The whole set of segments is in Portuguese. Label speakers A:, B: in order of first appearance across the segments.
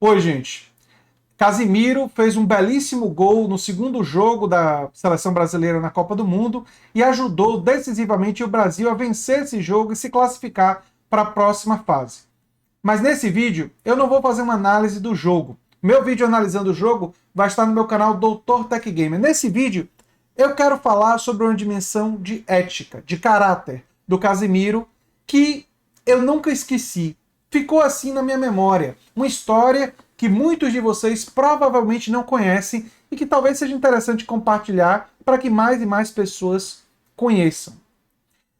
A: Oi, gente. Casimiro fez um belíssimo gol no segundo jogo da seleção brasileira na Copa do Mundo e ajudou decisivamente o Brasil a vencer esse jogo e se classificar para a próxima fase. Mas nesse vídeo eu não vou fazer uma análise do jogo. Meu vídeo analisando o jogo vai estar no meu canal Doutor Tech Gamer. Nesse vídeo eu quero falar sobre uma dimensão de ética, de caráter do Casimiro que eu nunca esqueci. Ficou assim na minha memória. Uma história que muitos de vocês provavelmente não conhecem e que talvez seja interessante compartilhar para que mais e mais pessoas conheçam.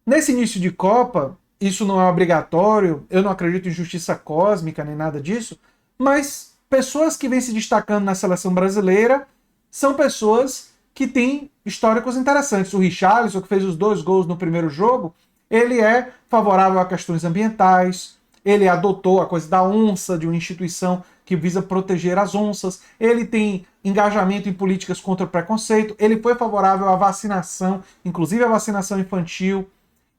A: Nesse início de Copa, isso não é obrigatório, eu não acredito em justiça cósmica nem nada disso, mas pessoas que vêm se destacando na seleção brasileira são pessoas que têm históricos interessantes. O Richarlison, que fez os 2 gols no primeiro jogo, ele é favorável a questões ambientais, ele adotou a coisa da onça, de uma instituição que visa proteger as onças, ele tem engajamento em políticas contra o preconceito, ele foi favorável à vacinação, inclusive à vacinação infantil,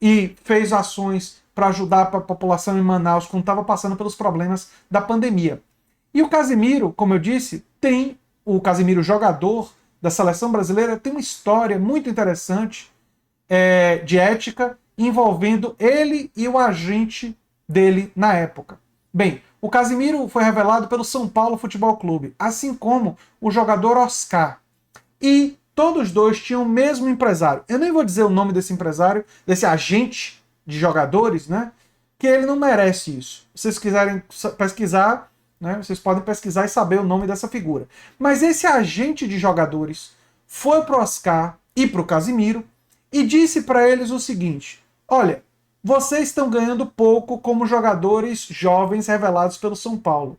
A: e fez ações para ajudar a população em Manaus quando estava passando pelos problemas da pandemia. E o Casimiro, como eu disse, o Casimiro jogador da seleção brasileira, tem uma história muito interessante de ética envolvendo ele e o agente dele na época. Bem, o Casimiro foi revelado pelo São Paulo Futebol Clube, assim como o jogador Oscar. E todos dois tinham o mesmo empresário. Eu nem vou dizer o nome desse empresário, desse agente de jogadores, né? Que ele não merece isso. Se vocês quiserem pesquisar, né, vocês podem pesquisar e saber o nome dessa figura. Mas esse agente de jogadores foi pro Oscar e pro Casimiro e disse para eles o seguinte: olha, vocês estão ganhando pouco como jogadores jovens revelados pelo São Paulo.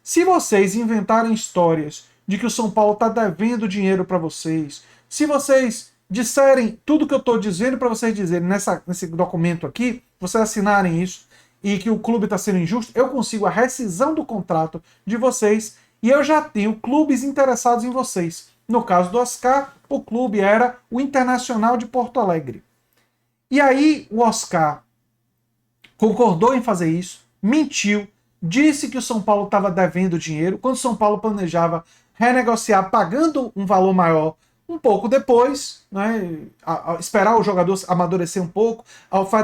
A: Se vocês inventarem histórias de que o São Paulo está devendo dinheiro para vocês, se vocês disserem tudo que eu estou dizendo para vocês dizerem nesse documento aqui, vocês assinarem isso, e que o clube está sendo injusto, eu consigo a rescisão do contrato de vocês e eu já tenho clubes interessados em vocês. No caso do Oscar, o clube era o Internacional de Porto Alegre. E aí o Oscar concordou em fazer isso, mentiu, disse que o São Paulo estava devendo dinheiro, quando o São Paulo planejava renegociar pagando um valor maior um pouco depois, né, esperar o jogador amadurecer um pouco,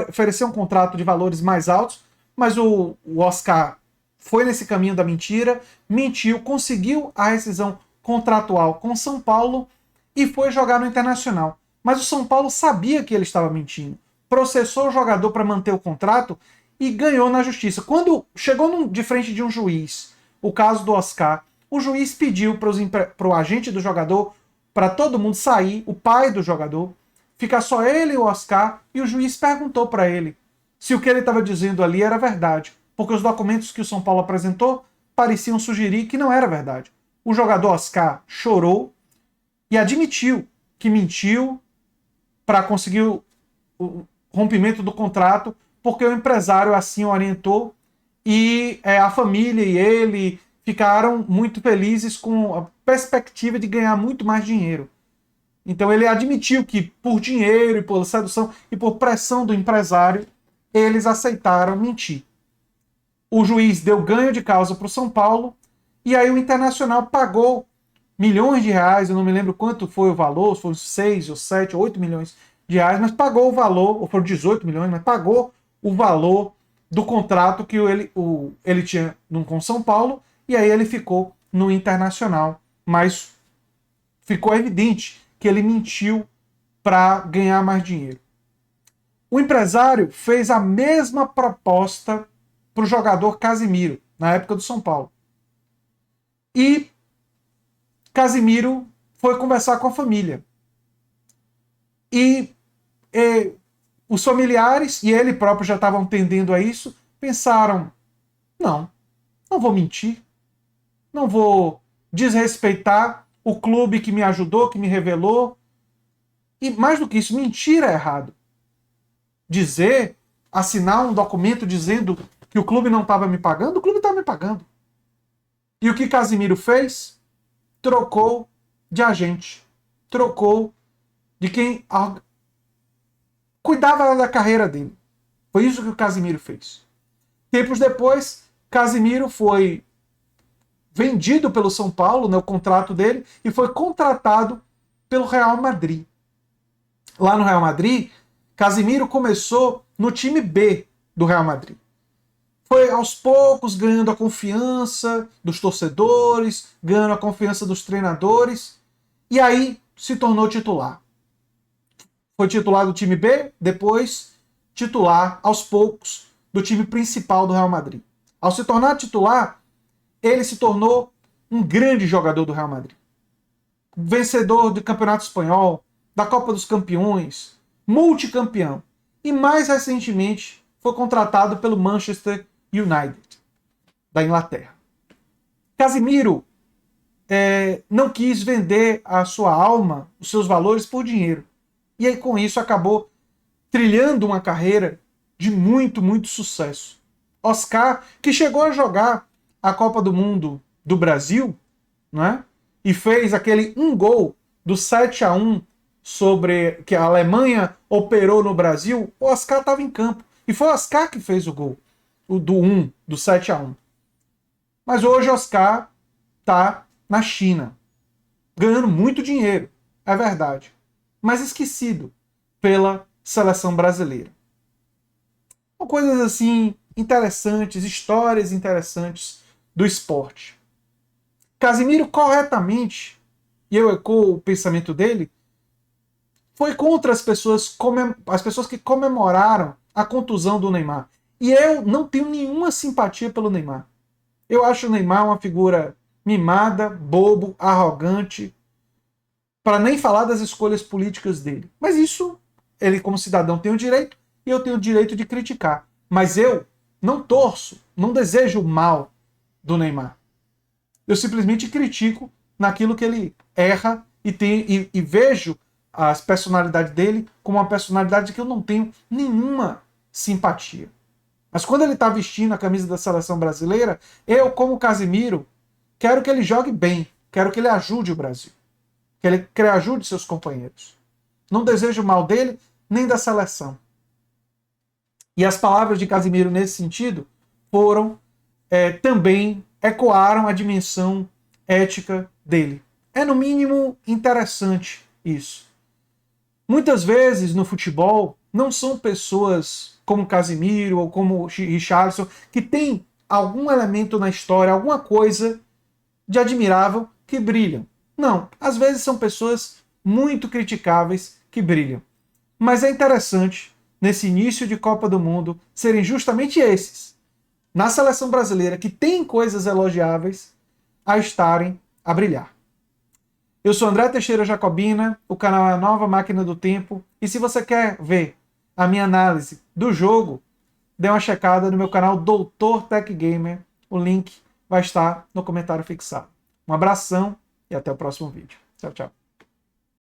A: oferecer um contrato de valores mais altos, mas o Oscar foi nesse caminho da mentira, mentiu, conseguiu a rescisão contratual com o São Paulo e foi jogar no Internacional. Mas o São Paulo sabia que ele estava mentindo, processou o jogador para manter o contrato e ganhou na justiça. Quando chegou de frente de um juiz, o caso do Oscar, o juiz pediu para o agente do jogador, para todo mundo sair, o pai do jogador, ficar só ele e o Oscar, e o juiz perguntou para ele se o que ele estava dizendo ali era verdade, porque os documentos que o São Paulo apresentou pareciam sugerir que não era verdade. O jogador Oscar chorou e admitiu que mentiu para conseguir o rompimento do contrato, porque o empresário assim o orientou e a família e ele ficaram muito felizes com a perspectiva de ganhar muito mais dinheiro. Então ele admitiu que por dinheiro e por sedução e por pressão do empresário, eles aceitaram mentir. O juiz deu ganho de causa para o São Paulo e aí o Internacional pagou milhões de reais, eu não me lembro quanto foi o valor, foram 6 ou 7 ou 8 milhões de reais, mas pagou o valor, ou foram 18 milhões, mas pagou o valor do contrato que ele tinha com São Paulo, e aí ele ficou no Internacional. Mas ficou evidente que ele mentiu para ganhar mais dinheiro. O empresário fez a mesma proposta para o jogador Casimiro, na época do São Paulo. E Casimiro foi conversar com a família. E os familiares, e ele próprio já estavam tendendo a isso, pensaram: não vou mentir, não vou desrespeitar o clube que me ajudou, que me revelou. E mais do que isso, mentir é errado. Assinar um documento dizendo que o clube não estava me pagando, o clube estava me pagando. E o que Casimiro fez? Trocou de agente. Trocou de quem cuidava da carreira dele. Foi isso que o Casimiro fez. Tempos depois, Casimiro foi vendido pelo São Paulo, né, o contrato dele, e foi contratado pelo Real Madrid. Lá no Real Madrid, Casemiro começou no time B do Real Madrid. Foi aos poucos ganhando a confiança dos torcedores, ganhando a confiança dos treinadores, e aí se tornou titular. Foi titular do time B, depois titular aos poucos do time principal do Real Madrid. Ao se tornar titular, ele se tornou um grande jogador do Real Madrid. Vencedor do Campeonato Espanhol, da Copa dos Campeões, multicampeão. E mais recentemente foi contratado pelo Manchester United, da Inglaterra. Casemiro não quis vender a sua alma, os seus valores, por dinheiro. E aí, com isso, acabou trilhando uma carreira de muito, muito sucesso. Oscar, que chegou a jogar a Copa do Mundo do Brasil, né? E fez aquele gol do 7-1 sobre que a Alemanha operou no Brasil. O Oscar estava em campo. E foi o Oscar que fez o gol, do 7-1. Mas hoje o Oscar está na China, ganhando muito dinheiro, é verdade, mas esquecido pela seleção brasileira. São coisas assim interessantes, histórias interessantes do esporte. Casemiro, corretamente, e eu ecoo o pensamento dele, foi contra as pessoas que comemoraram a contusão do Neymar. E eu não tenho nenhuma simpatia pelo Neymar. Eu acho o Neymar uma figura mimada, bobo, arrogante, para nem falar das escolhas políticas dele. Mas isso, ele como cidadão tem o direito, e eu tenho o direito de criticar. Mas eu não torço, não desejo o mal do Neymar. Eu simplesmente critico naquilo que ele erra e vejo a personalidade dele como uma personalidade que eu não tenho nenhuma simpatia. Mas quando ele está vestindo a camisa da seleção brasileira, eu, como Casemiro, quero que ele jogue bem, quero que ele ajude o Brasil, que ele ajude seus companheiros. Não desejo o mal dele, nem da seleção. E as palavras de Casemiro nesse sentido também ecoaram a dimensão ética dele. É, no mínimo, interessante isso. Muitas vezes, no futebol, não são pessoas como Casemiro ou como Richarlison que têm algum elemento na história, alguma coisa de admirável que brilham. Não, às vezes são pessoas muito criticáveis que brilham. Mas é interessante, nesse início de Copa do Mundo, serem justamente esses, na seleção brasileira, que tem coisas elogiáveis, a estarem a brilhar. Eu sou André Teixeira Jacobina, o canal é a Nova Máquina do Tempo, e se você quer ver a minha análise do jogo, dê uma checada no meu canal Doutor Tech Gamer, o link vai estar no comentário fixado. Um abração e até o próximo vídeo. Tchau, tchau.